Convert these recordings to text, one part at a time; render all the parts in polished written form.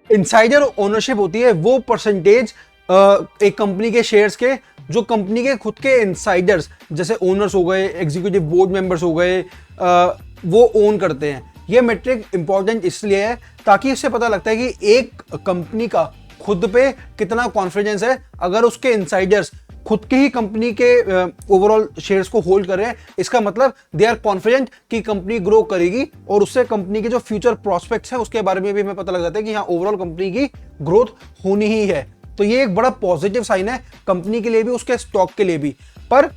Insider ownership होती है वो परसेंटेज एक कंपनी के शेयर्स के जो कंपनी के खुद के इनसाइडर्स जैसे ओनर्स हो गए, एग्जीक्यूटिव बोर्ड मेंबर्स हो गए, वो ओन करते हैं। ये मेट्रिक इंपॉर्टेंट इसलिए है ताकि इससे पता लगता है कि एक कंपनी का खुद पे कितना कॉन्फिडेंस है। अगर उसके इनसाइडर्स खुद की ही कंपनी के ओवरऑल शेयर्स को होल्ड कर रहे हैं, इसका मतलब दे आर कॉन्फिडेंट कि कंपनी ग्रो करेगी, और उससे कंपनी के जो फ्यूचर प्रोस्पेक्ट्स हैं उसके बारे में भी हमें पता लग जाता है कि हाँ ओवरऑल कंपनी की ग्रोथ होनी ही है। तो ये एक बड़ा पॉजिटिव साइन है कंपनी के लिए भी, उसके स्टॉक के लिए भी। पर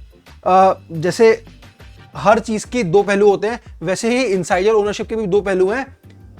जैसे हर चीज के दो पहलू होते हैं, वैसे ही इनसाइडर ओनरशिप के भी दो पहलू हैं।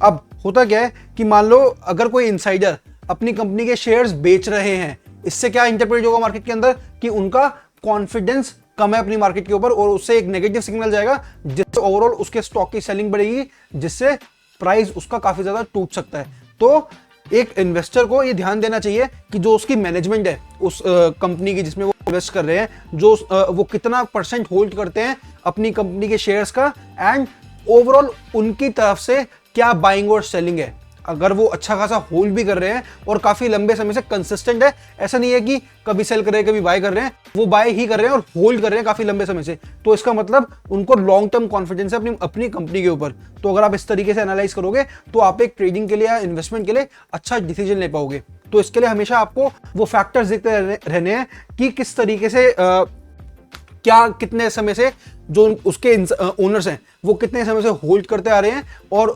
अब होता क्या है कि मान लो अगर कोई इनसाइडर अपनी कंपनी के शेयर्स बेच रहे हैं, इससे क्या इंटरप्रेट होगा मार्केट के अंदर कि उनका कॉन्फिडेंस कम है अपनी मार्केट के ऊपर, और उससे एक नेगेटिव सिग्नल जाएगा जिससे ओवरऑल उसके स्टॉक की सेलिंग बढ़ेगी, जिससे प्राइस उसका काफी ज्यादा टूट सकता है। तो एक इन्वेस्टर को ये ध्यान देना चाहिए कि जो उसकी मैनेजमेंट है उस कंपनी की जिसमें वो इन्वेस्ट कर रहे हैं, जो वो कितना परसेंट होल्ड करते हैं अपनी कंपनी के शेयर्स का, एंड ओवरऑल उनकी तरफ से क्या बाइंग और सेलिंग है। अगर वो अच्छा खासा होल्ड भी कर रहे हैं और काफी लंबे समय से कंसिस्टेंट है, ऐसा नहीं है कि कभी सेल कर रहे हैं कभी बाय कर रहे हैं, वो बाय ही कर रहे हैं और होल्ड कर रहे हैं काफी लंबे समय से, तो इसका मतलब उनको लॉन्ग टर्म कॉन्फिडेंस है अपनी कंपनी के ऊपर। तो अगर आप इस तरीके से एनालाइज करोगे तो आप एक ट्रेडिंग के लिए या इन्वेस्टमेंट के लिए अच्छा डिसीजन ले पाओगे। तो इसके लिए हमेशा आपको वो फैक्टर्स देखते रहने हैं कि किस तरीके से क्या कितने समय से जो उसके ओनर्स हैं वो कितने समय से होल्ड करते आ रहे हैं, और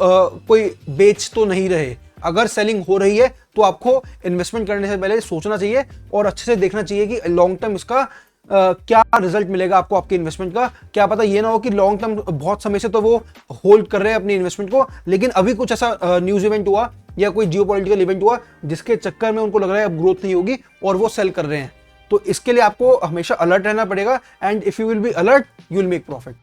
कोई बेच तो नहीं रहे। अगर सेलिंग हो रही है तो आपको इन्वेस्टमेंट करने से पहले सोचना चाहिए और अच्छे से देखना चाहिए कि लॉन्ग टर्म इसका क्या रिजल्ट मिलेगा आपको आपके इन्वेस्टमेंट का। क्या पता ये ना हो कि लॉन्ग टर्म बहुत समय से तो वो होल्ड कर रहे हैं अपनी इन्वेस्टमेंट को, लेकिन अभी कुछ ऐसा न्यूज इवेंट हुआ या कोई जियोपॉलिटिकल इवेंट हुआ जिसके चक्कर में उनको लग रहा है अब ग्रोथ नहीं होगी और वो सेल कर रहे हैं। तो इसके लिए आपको हमेशा अलर्ट रहना पड़ेगा, and if you will be alert you will make profit.